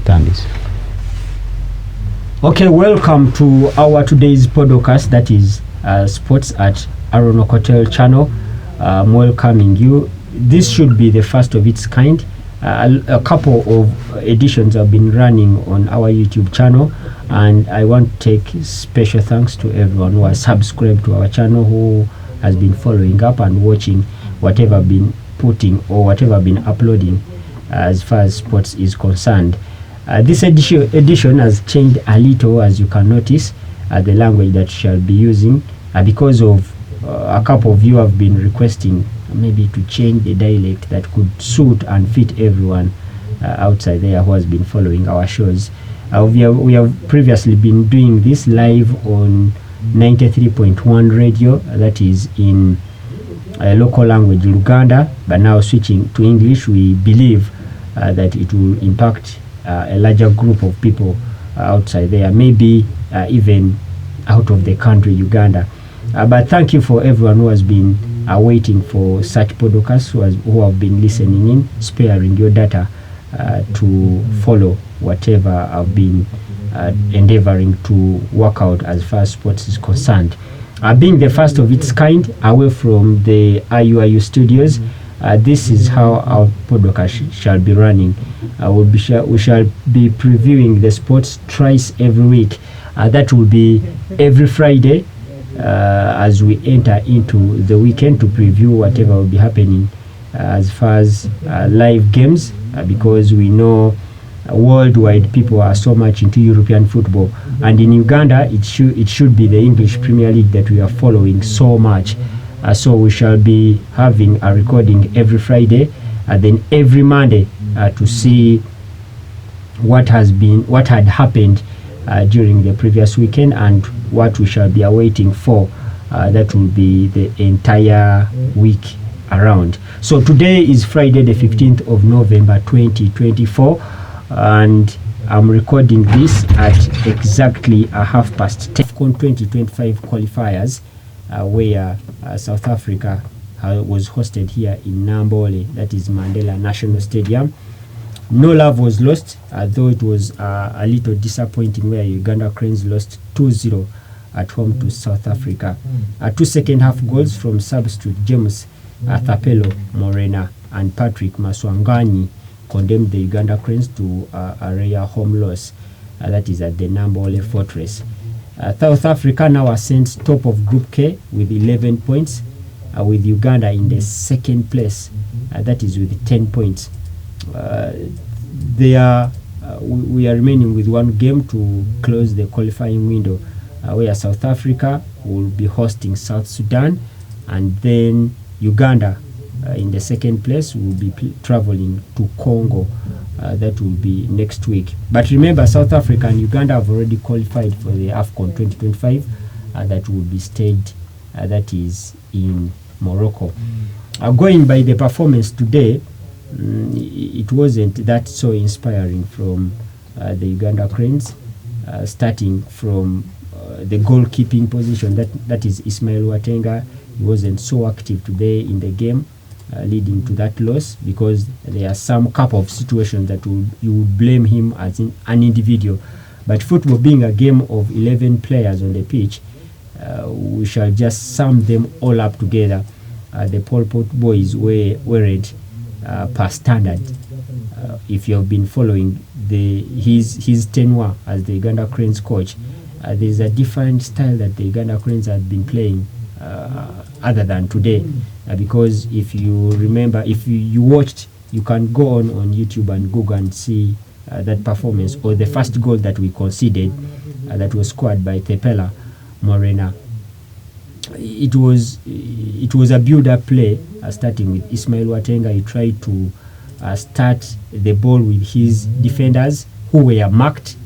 understand this. Okay, welcome to our today's podcast, that is Sports at OKOTEL channel. I'm welcoming you. This should be the first of its kind. A couple of editions have been running on our YouTube channel, and I want to take special thanks to everyone who has subscribed to our channel, who has been following up and watching whatever I've been putting or whatever I've been uploading as far as sports is concerned. This edition has changed a little, as you can notice, the language that shall be using, because of a couple of you have been requesting maybe to change the dialect that could suit and fit everyone outside there who has been following our shows. We have previously been doing this live on 93.1 radio, that is in local language Uganda, but now switching to English. We believe that it will impact a larger group of people outside there, maybe even out of the country, Uganda. But thank you for everyone who has been waiting for such podcasts, who have been listening in, sparing your data to follow whatever I've been endeavoring to work out as far as sports is concerned. Being the first of its kind away from the IUIU studios, this is how our podcast shall be running. We shall be previewing the sports twice every week. That will be every Friday as we enter into the weekend to preview whatever will be happening as far as live games, because we know worldwide people are so much into European football, and in Uganda it should be the English Premier League that we are following so much. So we shall be having a recording every Friday, and then every Monday to see what had happened during the previous weekend and what we shall be awaiting for. That will be the entire week around. So today is Friday the 15th of November 2024, and I'm recording this at exactly 10:30. AFCON 2025 qualifiers, where South Africa was hosted here in Nambole, that is Mandela National Stadium. No love was lost, though it was a little disappointing, where Uganda Cranes lost 2-0 at home to South Africa. Two second half goals from substitute James Thapelo Morena and Patrick Maswanganyi condemned the Uganda Cranes to a rare home loss, that is at the Nambole Fortress. South Africa now ascends top of Group K with 11 points, with Uganda in the second place, that is with 10 points. We are remaining with one game to close the qualifying window, where South Africa will be hosting South Sudan, and then Uganda in the second place will be traveling to Congo. That will be next week. But remember, South Africa and Uganda have already qualified for the AFCON 2025 that will be staged, that is in Morocco. Going by the performance today, it wasn't that so inspiring from the Uganda Cranes, starting from the goalkeeping position, that is Ismail Watenga. He wasn't so active today in the game, leading to that loss, because there are some couple of situations that you would blame him as an individual. But football being a game of 11 players on the pitch, we shall just sum them all up together. The Pol Pot boys were per standard. If you have been following his tenure as the Uganda Cranes coach, there's a different style that the Uganda Cranes have been playing other than today, because if you remember, if you watched, you can go on YouTube and Google and see that performance, or the first goal that we conceded, that was scored by Thapelo Morena. It was a build-up play, starting with Ismail Watenga. He tried to start the ball with his defenders who were marked,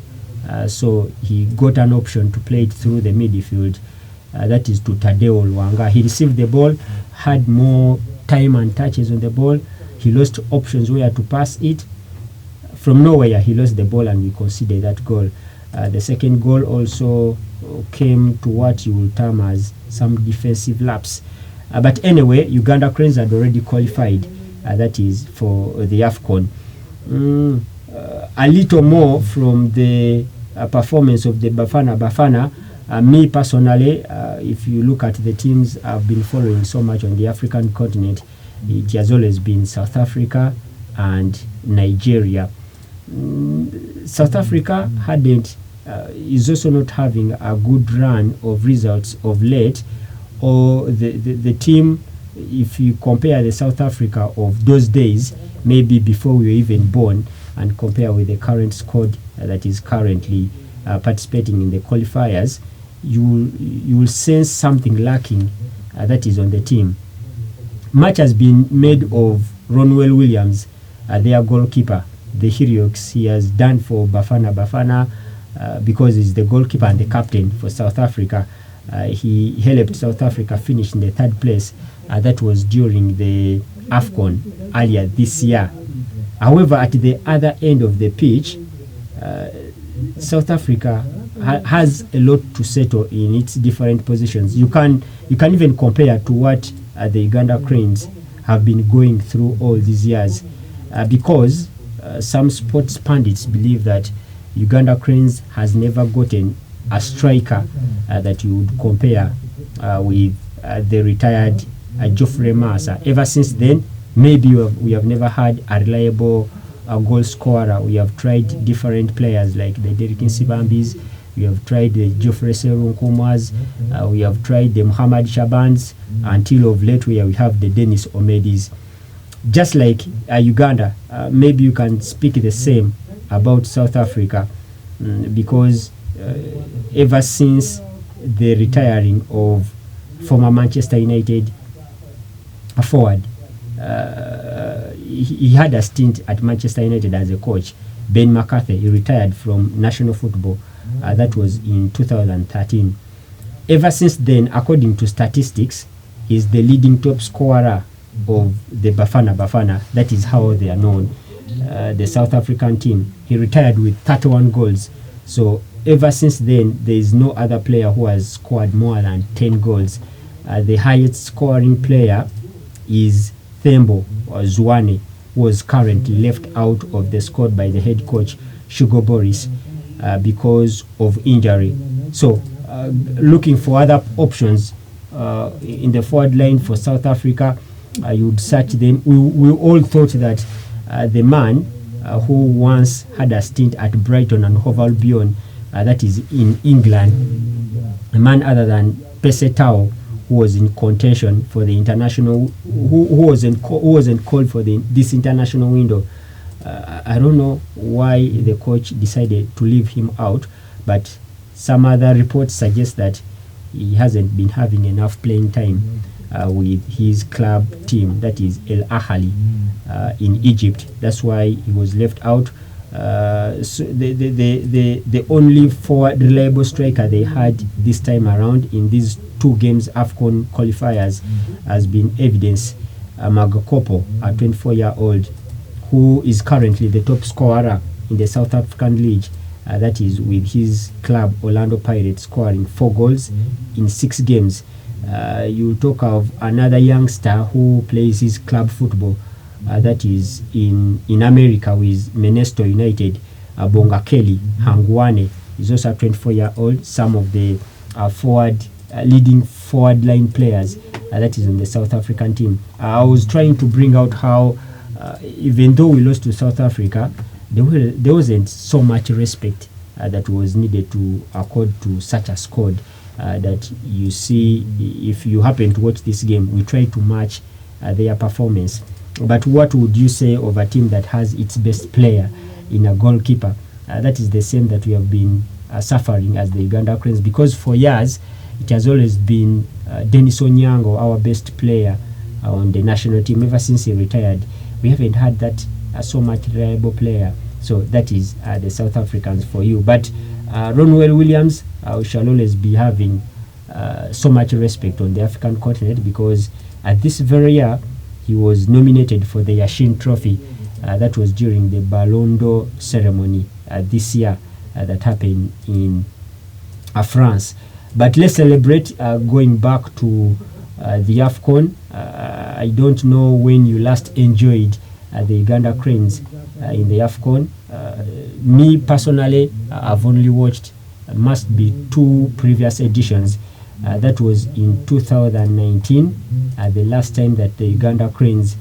so he got an option to play it through the midfield, that is to Tadeo Lwanga. He received the ball, had more time and touches on the ball. He lost options where to pass it. From nowhere, he lost the ball, and we conceded that goal. The second goal also came to what you will term as some defensive lapse. But anyway, Uganda Cranes had already qualified, that is for the AFCON. a little more from the performance of the Bafana Bafana. Me personally, if you look at the teams I've been following so much on the African continent, it has always been South Africa and Nigeria. South Africa is also not having a good run of results of late, or the team, if you compare the South Africa of those days, maybe before we were even born, and compare with the current squad that is currently participating in the qualifiers, you will sense something lacking that is on the team. Much has been made of Ronwell Williams, their goalkeeper, the heroics he has done for Bafana Bafana, because he's the goalkeeper and the captain for South Africa. He helped South Africa finish in the third place. That was during the AFCON earlier this year. However, at the other end of the pitch, South Africa has a lot to settle in its different positions. You can even compare to what the Uganda Cranes have been going through all these years, because some sports pundits believe that Uganda Cranes has never gotten a striker that you would compare with the retired Geoffrey Massa. Ever since then, maybe we have never had a reliable goal scorer. We have tried different players like the Derek Nsibambis, we have tried the Geoffrey Serunkumas, we have tried the Muhammad Shabans, until of late where we have the Dennis Omedis. Just like Uganda, maybe you can speak the same about South Africa, because ever since the retiring of former Manchester United forward, he had a stint at Manchester United as a coach, Ben McCarthy. He retired from national football. That was in 2013. Ever since then, according to statistics, he's the leading top scorer of the Bafana Bafana. That is how they are known, the South African team. He retired with 31 goals. So ever since then, there is no other player who has scored more than 10 goals. The highest scoring player is Thembo or Zwane, who was currently left out of the squad by the head coach Shugo Boris because of injury. So looking for other options in the forward line for South Africa, you would search them. We all thought that the man who once had a stint at Brighton and Hove Albion, that is in England, a man other than Pesetao, who was in contention for the international, who wasn't called for this international window. I don't know why the coach decided to leave him out, but some other reports suggest that he hasn't been having enough playing time with his club team, that is El Ahly in Egypt. That's why he was left out. So the only forward reliable striker they had this time around in these 2 games AFCON qualifiers has been Evidence Magakopo, a 24-year-old who is currently the top scorer in the South African League, that is with his club Orlando Pirates, scoring 4 goals in 6 games. You talk of another youngster who plays his club football, that is in America with Menesto United, Bonga Kelly Hangwane is also a 24-year-old. Some of the leading forward line players that is in the South African team. I was trying to bring out how even though we lost to South Africa, there wasn't so much respect that was needed to accord to such a squad that you see. If you happen to watch this game, we try to match their performance. But what would you say of a team that has its best player in a goalkeeper? That is the same that we have been suffering as the Uganda Cranes, because for years it has always been Dennis Onyango, our best player on the national team. Ever since he retired, we haven't had that so much reliable player. So that is the South Africans for you. But Ronwell Williams, we shall always be having so much respect on the African continent, because at this very year he was nominated for the Yashin Trophy. That was during the Ballon d'Or ceremony this year that happened in France. But let's celebrate going back to the AFCON. I don't know when you last enjoyed the Uganda Cranes in the AFCON. Me personally, I've only watched must be 2 previous editions. That was in 2019, the last time that the Uganda Cranes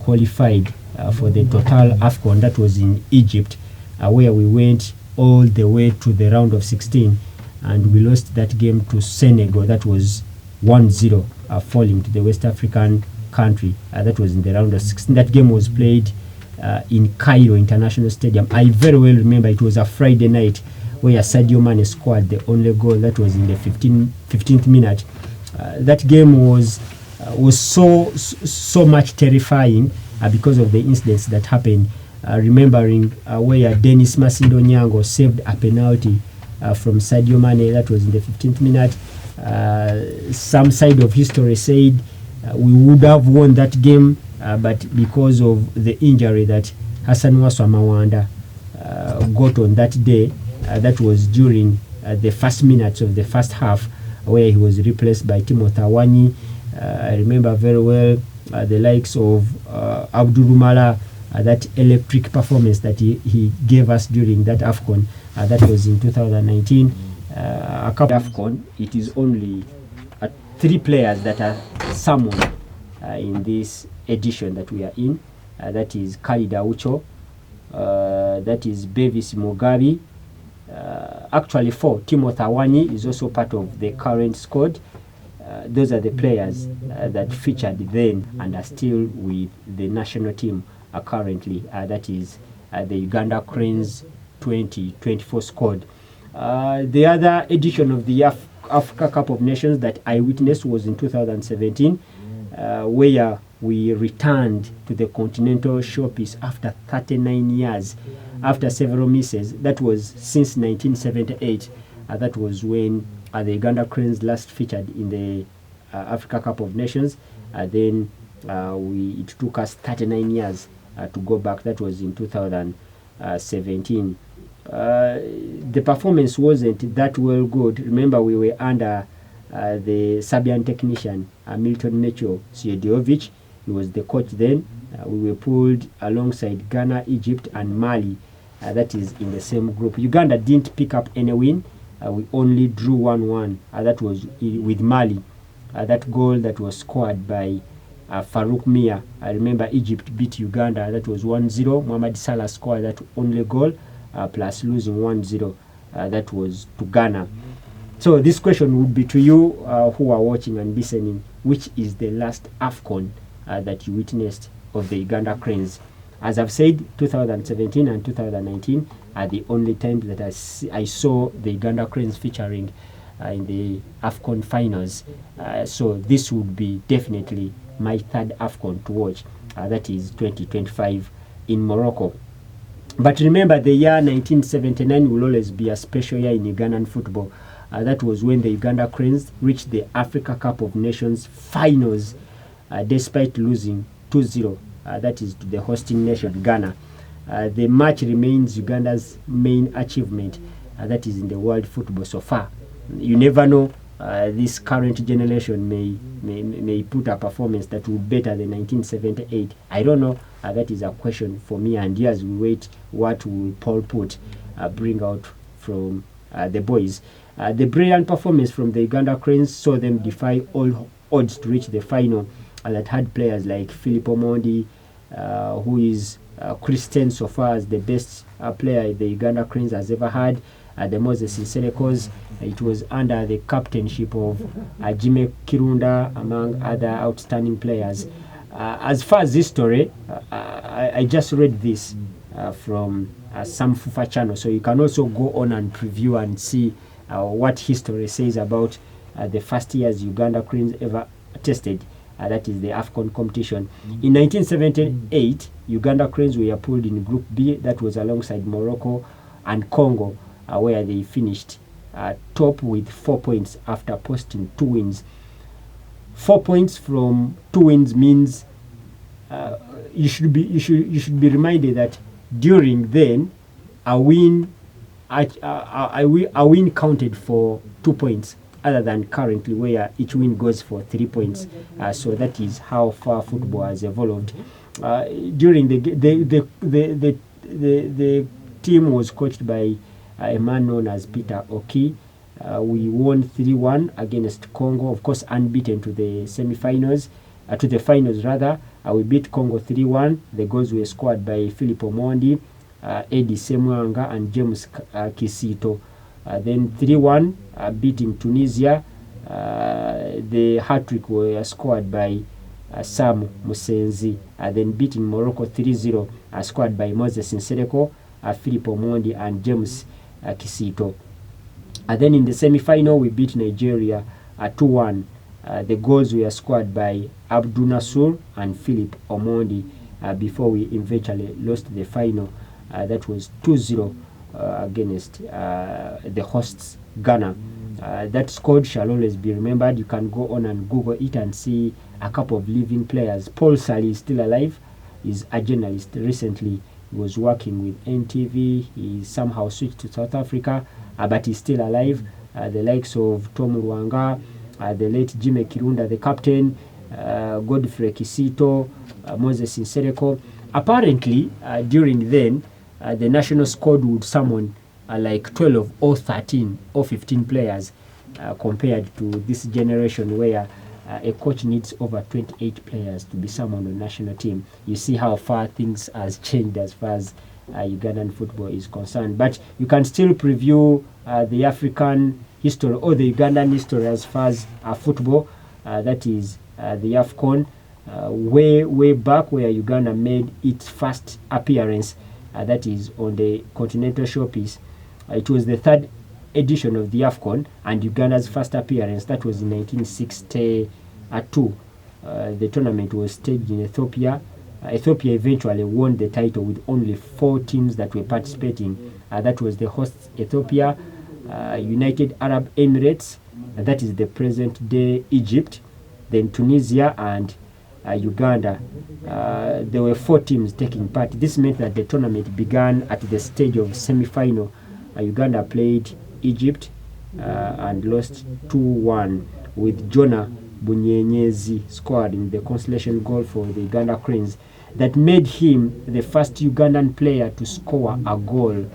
qualified for the Total AFCON. That was in Egypt, where we went all the way to the round of 16, and we lost that game to Senegal. That was 1-0, falling to the West African country. That was in the round of 16. That game was played in Cairo International Stadium. I very well remember it was a Friday night where Sadio Mane scored the only goal. That was in the 15th minute. That game was so much terrifying because of the incidents that happened. Remembering where Dennis Masindo Nyango saved a penalty from Sadio Mane. That was in the 15th minute. Some side of history said we would have won that game, but because of the injury that Hassan Waswa Mawanda got on that day, that was during the first minutes of the first half, where he was replaced by Timothy Awanyi. I remember very well the likes of Abdul Rumala, that electric performance that he gave us during that AFCON. That was in 2019. A couple of AFCON, it is only 3 players that are summoned in this edition that we are in. That is Khalid Aucho, that is Bevis Mugabi, actually 4. Timothy Awanyi is also part of the current squad. Those are the players that featured then and are still with the national team currently. That is the Uganda Cranes 2024 squad. The other edition of the Africa Cup of Nations that I witnessed was in 2017, where we returned to the continental showpiece after 39 years, after several misses. That was since 1978. That was when the Uganda Cranes last featured in the Africa Cup of Nations. Then it took us 39 years to go back. That was in 2017. The performance wasn't that well good. Remember, we were under the Serbian technician Milton Necho Sjediovic. He was the coach then. We were pulled alongside Ghana, Egypt, and Mali. That is in the same group. Uganda didn't pick up any win. We only drew 1-1. That was with Mali. That goal that was scored by Farouk Mia. I remember Egypt beat Uganda. That was 1-0. Mohamed Salah scored that only goal, plus losing 1-0. That was to Ghana. So this question would be to you who are watching and listening. Which is the last AFCON that you witnessed of the Uganda Cranes? As I've said, 2017 and 2019 are the only times that I saw the Uganda Cranes featuring in the AFCON finals. So this would be definitely my third AFCON to watch. That is 2025 in Morocco. But remember, the year 1979 will always be a special year in Ugandan football. That was when the Uganda Cranes reached the Africa Cup of Nations finals, despite losing 2-0. That is to the hosting nation, Ghana. The match remains Uganda's main achievement, that is in the world football so far. You never know, this current generation may put a performance that will be better than 1978. I don't know. That is a question for me and you as we wait. What will Paul Put bring out from the boys? The brilliant performance from the Uganda Cranes saw them defy all odds to reach the final, that had players like Philip Omondi, who is Christian so far as the best player the Uganda Cranes has ever had. The Moses Nselekos, it was under the captainship of Jimmy Kirunda, among other outstanding players. As far as this story, I just read this from Sam Fufa channel, so you can also go on and preview and see what history says about the first years Uganda Cranes ever tested. That is the AFCON competition. In 1978, Uganda Cranes were pulled in Group B. That was alongside Morocco and Congo, where they finished top with 4 points after posting 2 wins. 4 points from 2 wins means you should be reminded that during then a win counted for 2 points, other than currently where each win goes for 3 points. So that is how far football has evolved. During the team was coached by a man known as Peter Oki. We won 3-1 against Congo, of course unbeaten to the semi-finals, to the finals rather. We beat Congo 3-1. The goals were scored by Philip Omondi, Eddie Semwanga and James Kisito. Then 3-1 beating Tunisia. The hat-trick were scored by Sam Musenzi. Then beating Morocco 3-0, scored by Moses Nsereko, Philip Omondi and James Kisito. Then in the semi-final we beat Nigeria 2-1. The goals were scored by Abdul Nasur and Philip Omondi before we eventually lost the final. That was 2-0 against the hosts Ghana. That squad shall always be remembered. You can go on and Google it and see a couple of living players. Paul Sally is still alive. He's a journalist. Recently he was working with NTV. He somehow switched to South Africa, but he's still alive. The likes of Tom Rwanga, the late Jimmy Kirunda, the captain, Godfrey Kisito, Moses Nsereko. Apparently, during then, the national squad would summon like 12 or 13 or 15 players compared to this generation where a coach needs over 28 players to be summoned on the national team. You see how far things has changed as far as Ugandan football is concerned. But you can still preview the African history or the Ugandan history as far as football, that is the AFCON, way back where Uganda made its first appearance, that is on the continental showpiece. It was the third edition of the AFCON and Uganda's first appearance, that was in 1962. The tournament was staged in Ethiopia. Ethiopia eventually won the title with only 4 teams that were participating. That was the hosts Ethiopia, United Arab Emirates, that is the present day Egypt, then Tunisia and Uganda. There were 4 teams taking part. This meant that the tournament began at the stage of semi-final. Uganda played Egypt and lost 2-1 with Jonah Bunyenyezi scoring the consolation goal for the Uganda Cranes. That made him the first Ugandan player to score a goal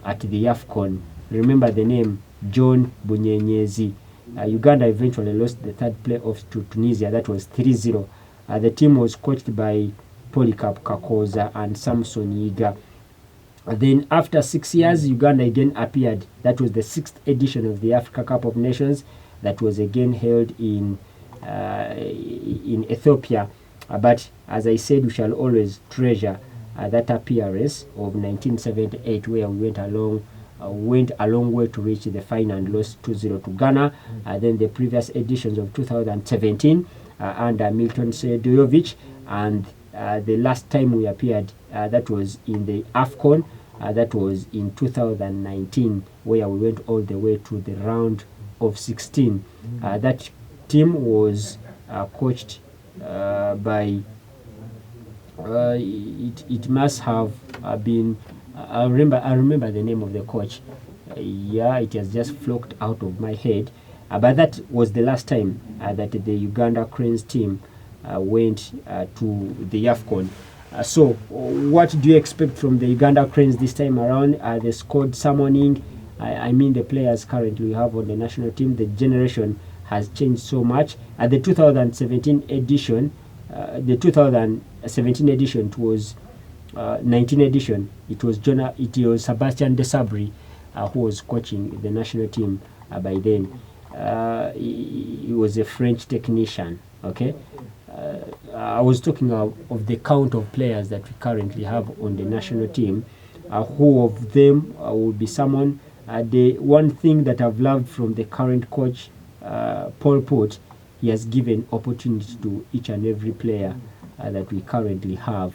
at the AFCON. Remember the name, John Bunyenyezi. Uganda eventually lost the third playoff to Tunisia. That was 3-0. The team was coached by Polycarp Kakoza and Samson Yiga. Then after 6 years, Uganda again appeared. That was the 6th edition of the Africa Cup of Nations. That was again held in Ethiopia. But as I said, we shall always treasure that appearance of 1978, where we went a long way to reach the final and lost 2-0 to Ghana. Then the previous editions of 2017 under Milton Sedojovic, and the last time we appeared, that was in the AFCON, that was in 2019, where we went all the way to the round of 16. That team was coached by, it must have been, I remember the name of the coach. Yeah, it has just flocked out of my head. But that was the last time that the Uganda Cranes team went to the AFCON. So what do you expect from the Uganda Cranes this time around? The squad summoning, I mean the players currently we have on the national team, the generation has changed so much. At the 2017 edition, it was 19 edition, it was Sebastian Desabri who was coaching the national team by then. He was a French technician, okay? I was talking of the count of players that we currently have on the national team. Who of them will be someone? The one thing that I've loved from the current coach, Paul Pott, he has given opportunity to each and every player that we currently have.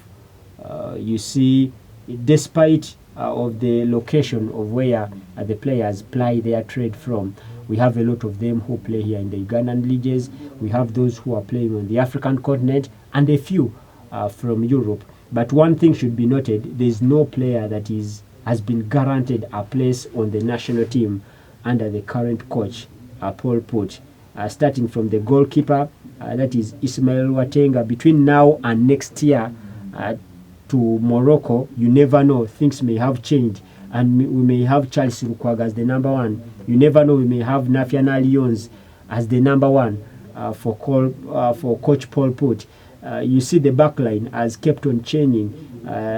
You see, despite of the location of where the players ply their trade from, we have a lot of them who play here in the Ugandan leagues. We have those who are playing on the African continent and a few from Europe. But one thing should be noted, there is no player that has been guaranteed a place on the national team under the current coach, Paul Pott. Starting from the goalkeeper, that is Ismail Watenga. Between now and next year, to Morocco, you never know. Things may have changed, and we may have Charles Lukwago as the number one. You never know. We may have Nafiana Lyons as the number one for Coach Paul Put. You see the backline has kept on changing.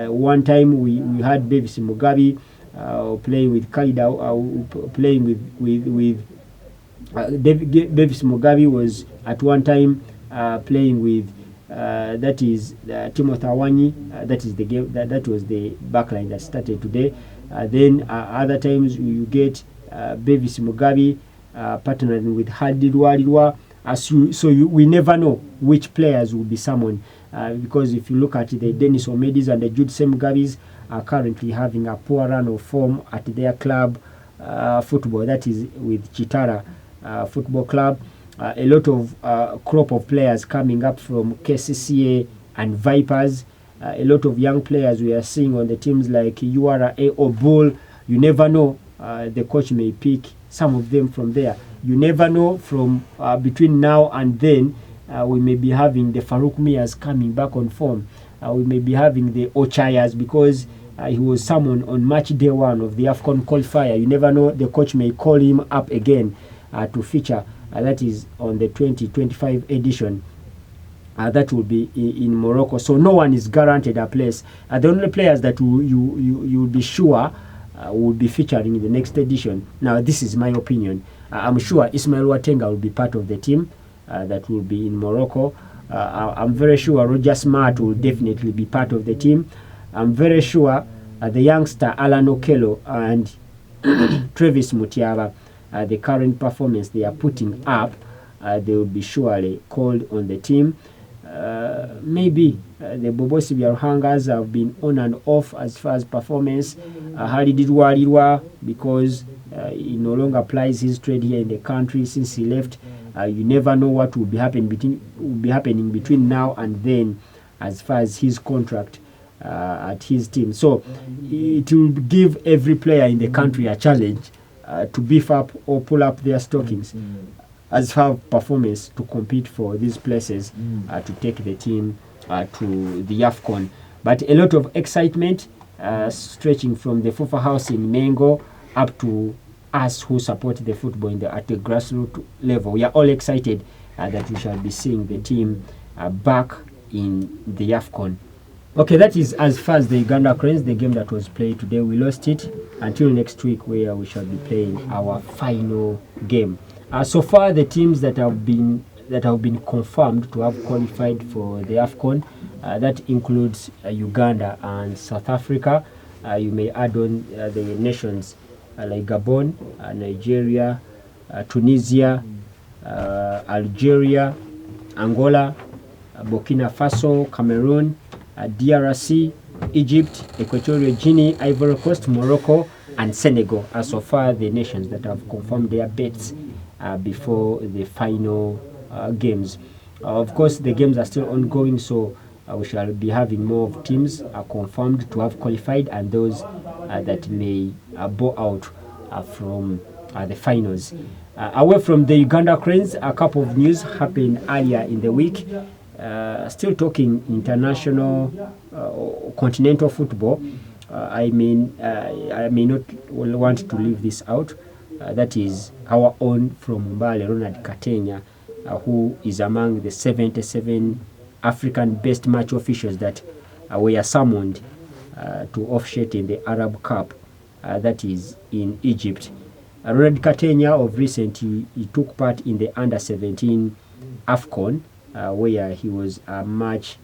One time we had Bevis Mugabe playing with Khalida, playing with Bevis Mugabe was at one time playing with that is Timothy Awanyi. That is the game. That was the backline that started today. Then other times you get Bevis Mugabe partnering with Hadi Lwalirwa. We never know which players will be summoned because if you look at the Dennis Omedis and the Jude Semugabis are currently having a poor run of form at their club football, that is with Chitara Football Club. A lot of crop of players coming up from KCCA and Vipers. A lot of young players we are seeing on the teams like URA or Bull. You never know. The coach may pick some of them from there. You never know from between now and then. We may be having the Farouk Mias coming back on form. We may be having the Ochayas because he was summoned on match day one of the AFCON qualifier. You never know. The coach may call him up again to feature. That is on the 2025 edition. That will be in Morocco. So no one is guaranteed a place. The only players that you will be sure will be featuring in the next edition. Now, this is my opinion. I'm sure Ismail Watenga will be part of the team that will be in Morocco. I'm very sure Roger Smart will definitely be part of the team. I'm very sure the youngster Alan Okello and Travis Mutiaba, the current performance they are putting up, they will be surely called on the team. Maybe the Bobosi Biaruhangas have been on and off as far as performance. Halidi Lwalirwa, because he no longer applies his trade here in the country since he left. You never know what will be happening between now and then as far as his contract at his team. So it will give every player in the country a challenge to beef up or pull up their stockings as far as performance to compete for these places to take the team to the AFCON. But a lot of excitement stretching from the Fufa House in Mengo up to us who support the football at the grassroots level. We are all excited that we shall be seeing the team back in the AFCON. Okay, that is as far as the Uganda Cranes, the game that was played today. We lost it until next week where we shall be playing our final game. So far, the teams that have been confirmed to have qualified for the AFCON, that includes Uganda and South Africa. You may add on the nations like Gabon, Nigeria, Tunisia, Algeria, Angola, Burkina Faso, Cameroon, DRC, Egypt, Equatorial Guinea, Ivory Coast, Morocco, and Senegal are so far the nations that have confirmed their bets before the final games. Of course, the games are still ongoing, so we shall be having more of teams confirmed to have qualified and those that may bow out from the finals. Away from the Uganda Cranes, a couple of news happened earlier in the week. Still talking international continental football. I may not want to leave this out. That is our own from Mbale, Ronald Katenya, who is among the 77 African-based match officials that were summoned to officiate in the Arab Cup, that is in Egypt. Ronald Katenya, of recent, he took part in the Under-17 AFCON, where he was a match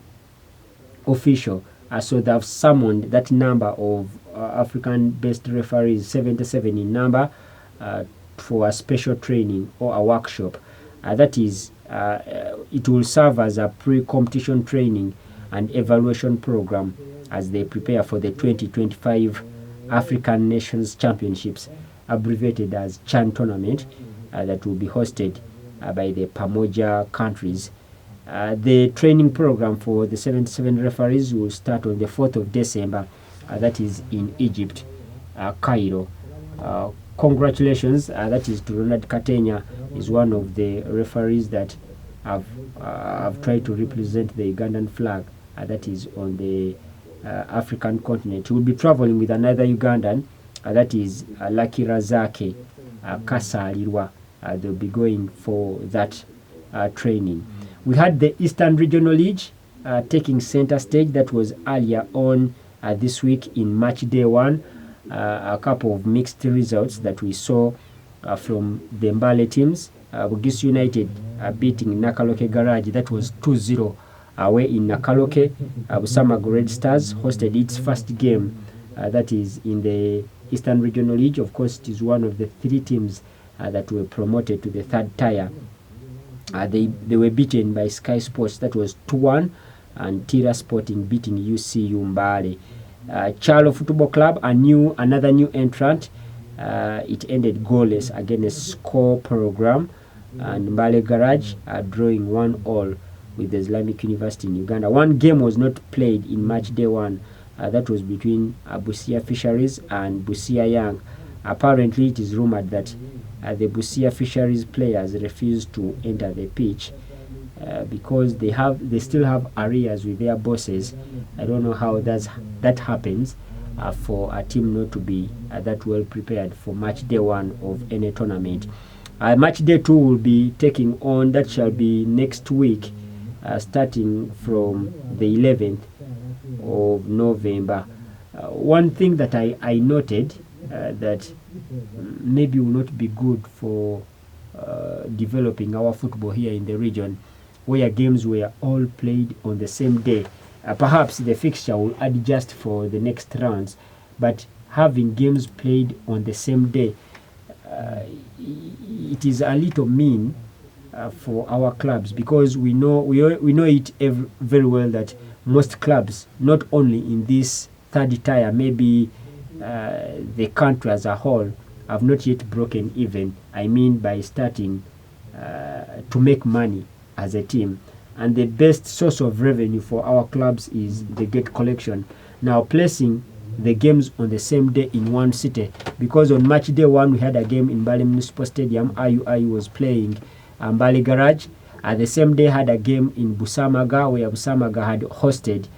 official. So they have summoned that number of African-based referees, 77 in number, for a special training or a workshop. That is, it will serve as a pre-competition training and evaluation program as they prepare for the 2025 African Nations Championships, abbreviated as CHAN tournament, that will be hosted by the Pamoja countries. The training program for the 77 referees will start on the 4th of December, that is in Egypt, Cairo. Congratulations, that is to Ronald Katenya. Is one of the referees that have tried to represent the Ugandan flag, that is on the African continent. He will be traveling with another Ugandan, that is Lucky Razake Kasalirwa. They'll be going for that training. We had the Eastern Regional League taking center stage. That was earlier on this week in match day 1. A couple of mixed results that we saw from the Mbale teams. Bugis United beating Nakaloke Garage. That was 2-0 away in Nakaloke. Busamago Red Stars hosted its first game, that is in the Eastern Regional League. Of course, it is one of the 3 teams that were promoted to the third tier. They were beaten by Sky Sports. That was 2-1, and Tira Sporting beating UC Mbale. Charlo Football Club, another new entrant. It ended goalless against Score Program, and Mbale Garage drawing 1-1 with the Islamic University in Uganda. One game was not played in match day 1. That was between Busia Fisheries and Busia Young. Apparently, it is rumored that the Busia Fisheries players refused to enter the pitch because they still have arrears with their bosses. I don't know how that happens for a team not to be that well prepared for match day 1 of any tournament. Match day 2 will be taking on, that shall be next week, starting from the 11th of November. One thing that I noted that maybe will not be good for developing our football here in the region, where games were all played on the same day. Perhaps the fixture will adjust for the next rounds, but having games played on the same day, it is a little mean for our clubs, because we know it very well that most clubs, not only in this third tier, maybe the country as a whole, have not yet broken even. I mean by starting to make money as a team. And the best source of revenue for our clubs is the gate collection. Now, placing the games on the same day in one city, because on match day 1 we had a game in Mbale Municipal Stadium. IUI was playing Mbale Garage. At the same day had a game in Busamaga, where Busamaga had hosted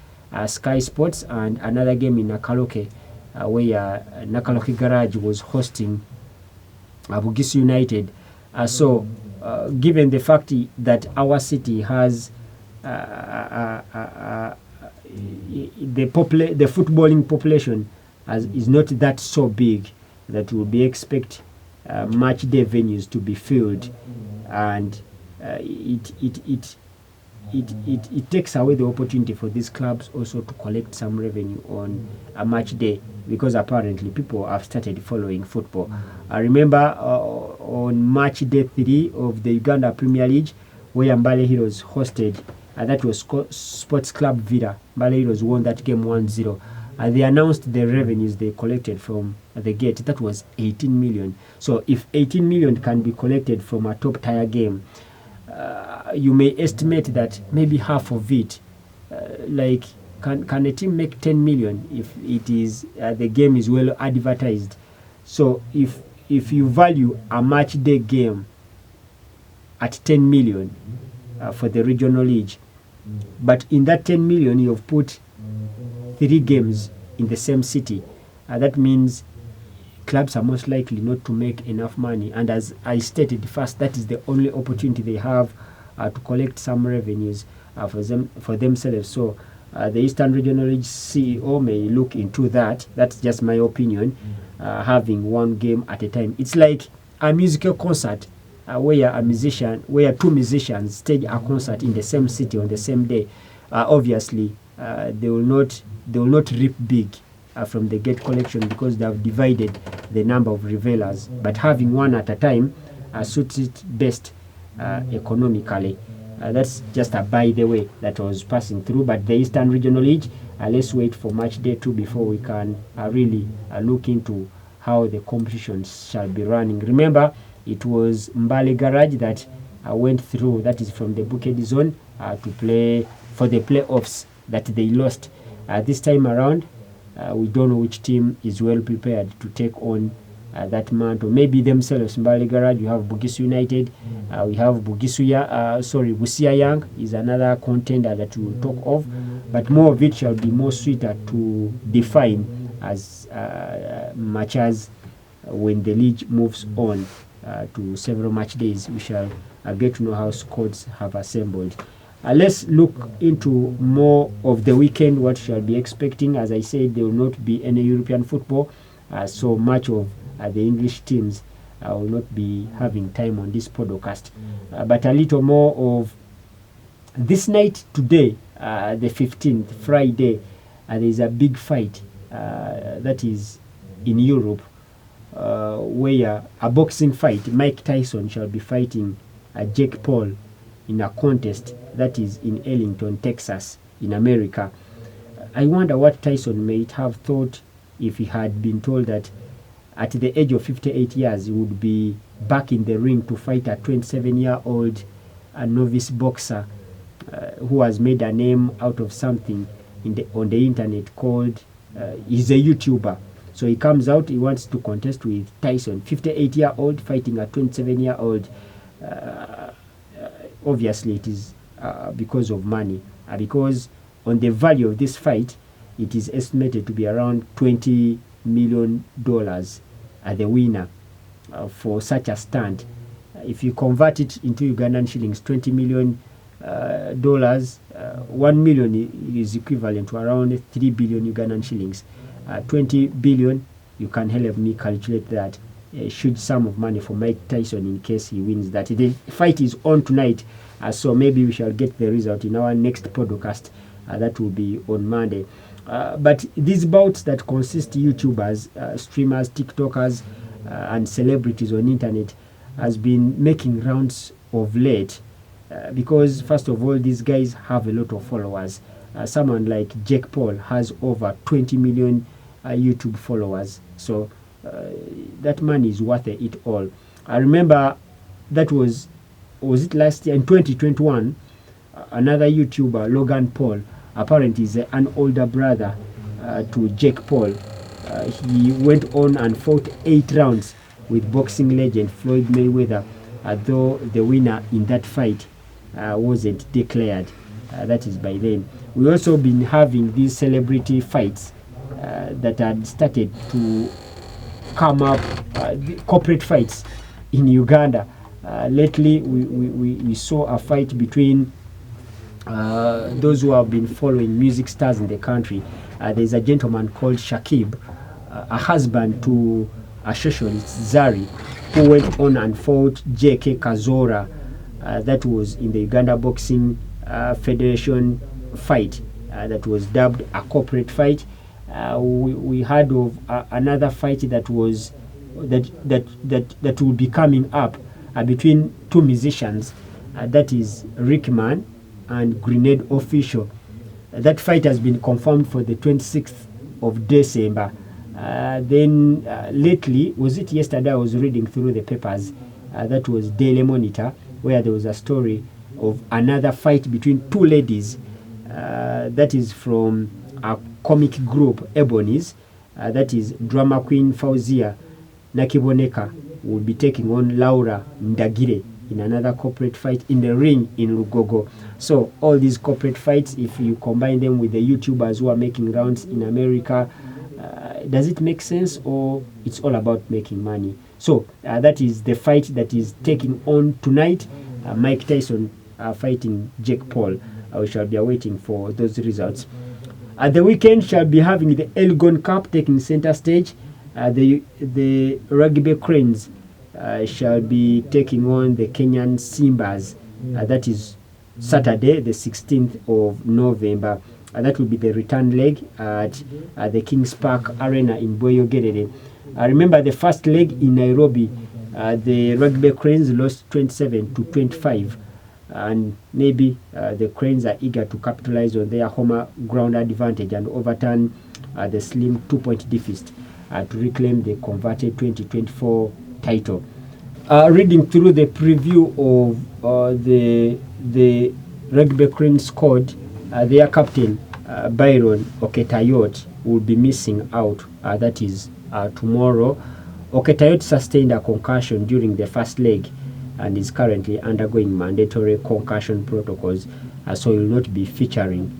Sky Sports, and another game in Nakaloke, where Nakaloke Garage was hosting Bugis United. So given the fact that our city has the footballing population is not that so big, that will be expect match day venues to be filled, and it takes away the opportunity for these clubs also to collect some revenue on a match day, because apparently people have started following football. I remember on match day 3 of the Uganda Premier League, where Mbale Heroes hosted, that was Sports Club Villa. Mbale Heroes won that game 1-0. They announced the revenues they collected from the gate. That was 18 million. So if 18 million can be collected from a top tier game, you may estimate that maybe half of it, like can a team make 10 million if it is the game is well advertised. So if you value a match day game at 10 million for the regional league, but in that 10 million you have put 3 games in the same city, that means clubs are most likely not to make enough money. And as I stated first, that is the only opportunity they have to collect some revenues for themselves. So the Eastern Regional League CEO may look into that. That's just my opinion. Having one game at a time. It's like a musical concert where 2 musicians stage a concert in the same city on the same day. Obviously, they will not reap big from the gate collection, because they have divided the number of revelers. But having one at a time suits it best economically. That's just a by the way that was passing through. But the Eastern Regional League, let's wait for match day 2 before we can really look into how the competition shall be running. Remember, it was Mbale Garage that went through, that is from the Bukedi zone, to play for the playoffs that they lost. This time around, we don't know which team is well prepared to take on that mantle. Maybe themselves, Mbale Garage, you have Bugisu United, we have Busia Young is another contender that we will talk of, but more of it shall be more sweeter to define as much as when the league moves on to several match days, we shall get to know how squads have assembled. Let's look into more of the weekend, what shall be expecting. As I said, there will not be any European football, so much of the English teams will not be having time on this podcast. But a little more of this night today, the 15th, Friday, there is a big fight that is in Europe, where a boxing fight, Mike Tyson shall be fighting Jake Paul in a contest that is in Arlington, Texas, in America. I wonder what Tyson might have thought if he had been told that at the age of 58 years he would be back in the ring to fight a 27-year-old novice boxer who has made a name out of something on the internet called, he's a YouTuber. So he comes out, he wants to contest with Tyson, 58-year-old fighting a 27-year-old. Obviously it is because of money, because on the value of this fight, it is estimated to be around $20 million the winner for such a stunt. If you convert it into Ugandan shillings, $20 million, 1 million is equivalent to around 3 billion Ugandan shillings. 20 billion, you can help me calculate that. A huge sum of money for Mike Tyson in case he wins that. The fight is on tonight, so maybe we shall get the result in our next podcast. That will be on Monday. But these bouts that consist YouTubers, streamers, TikTokers, and celebrities on internet has been making rounds of late because, first of all, these guys have a lot of followers. Someone like Jake Paul has over 20 million YouTube followers. So that money is worth it all. I remember that was it last year in 2021, another YouTuber, Logan Paul, apparently is an older brother to Jake Paul. He went on and fought 8 rounds with boxing legend Floyd Mayweather, though the winner in that fight wasn't declared. That is by then. We also been having these celebrity fights that had started to come up, corporate fights in Uganda. Lately, we saw a fight between those who have been following music stars in the country. There's a gentleman called Shakib, a husband to a socialist Zari, who went on and fought J.K. Kazora. That was in the Uganda Boxing Federation fight that was dubbed a corporate fight. We heard of another fight that was that will be coming up between 2 musicians, that is Rickman and Grenade Official. That fight has been confirmed for the 26th of December. Then lately, was it yesterday, I was reading through the papers, that was Daily Monitor, where there was a story of another fight between 2 ladies, that is from a comic group, Ebony's, that is drama queen Fauzia Nakiboneka will be taking on Laura Ndagire in another corporate fight in the ring in Lugogo. So all these corporate fights, if you combine them with the YouTubers who are making rounds in America, does it make sense, or it's all about making money? So that is the fight that is taking on tonight. Mike Tyson fighting Jake Paul. We shall be awaiting for those results. The weekend shall be having the Elgon Cup taking center stage. The Rugby Cranes shall be taking on the Kenyan Simbas. That is Saturday, the 16th of November. That will be the return leg at the Kings Park Arena in Boyogerere. Remember the first leg in Nairobi, the Rugby Cranes lost 27-25. And maybe the Cranes are eager to capitalize on their home ground advantage and overturn the slim 2-point deficit to reclaim the converted 2024 title. Reading through the preview of the Rugby Cranes squad, their captain Byron OKOTEL will be missing out. That is tomorrow OKOTEL sustained a concussion during the first leg and is currently undergoing mandatory concussion protocols, so he will not be featuring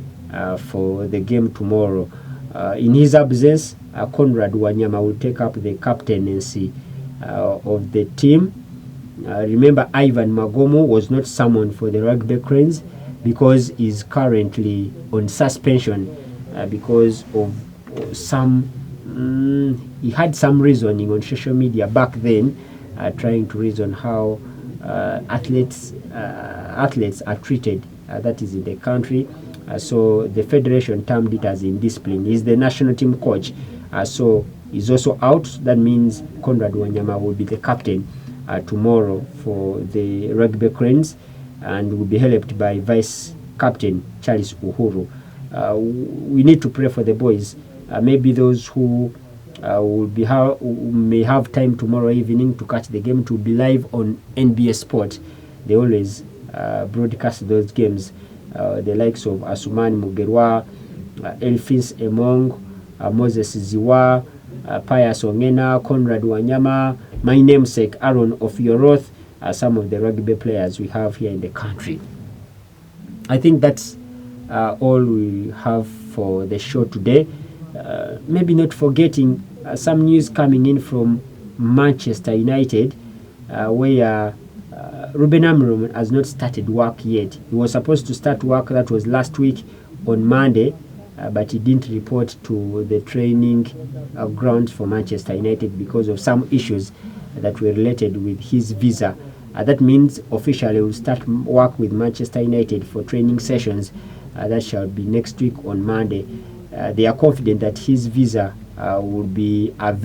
for the game tomorrow. In his absence, Conrad Wanyama will take up the captaincy of the team. Remember, Ivan Magomo was not summoned for the Rugby Cranes because he's currently on suspension because of some he had some reasoning on social media back then, trying to reason how athletes are treated, that is in the country. So the federation termed it as indiscipline. He's the national team coach, so he's also out. That means Conrad Wanyama will be the captain tomorrow for the Rugby Cranes and will be helped by vice captain Charles Uhuru. We need to pray for the boys. Maybe those who may have time tomorrow evening to catch the game, to be live on NBS Sport. They always broadcast those games. The likes of Asuman Mugerwa, Elfins Emong, Moses Ziwa, Pius Ongena, Conrad Wanyama, my namesake Aaron Ofioroth, some of the rugby players we have here in the country. I think that's all we have for the show today. Maybe not forgetting some news coming in from Manchester United, where Ruben Amorim has not started work yet. He was supposed to start work, that was last week on Monday, but he didn't report to the training grounds for Manchester United because of some issues that were related with his visa. That means officially he will start work with Manchester United for training sessions. That shall be next week on Monday. They are confident that his visa will be available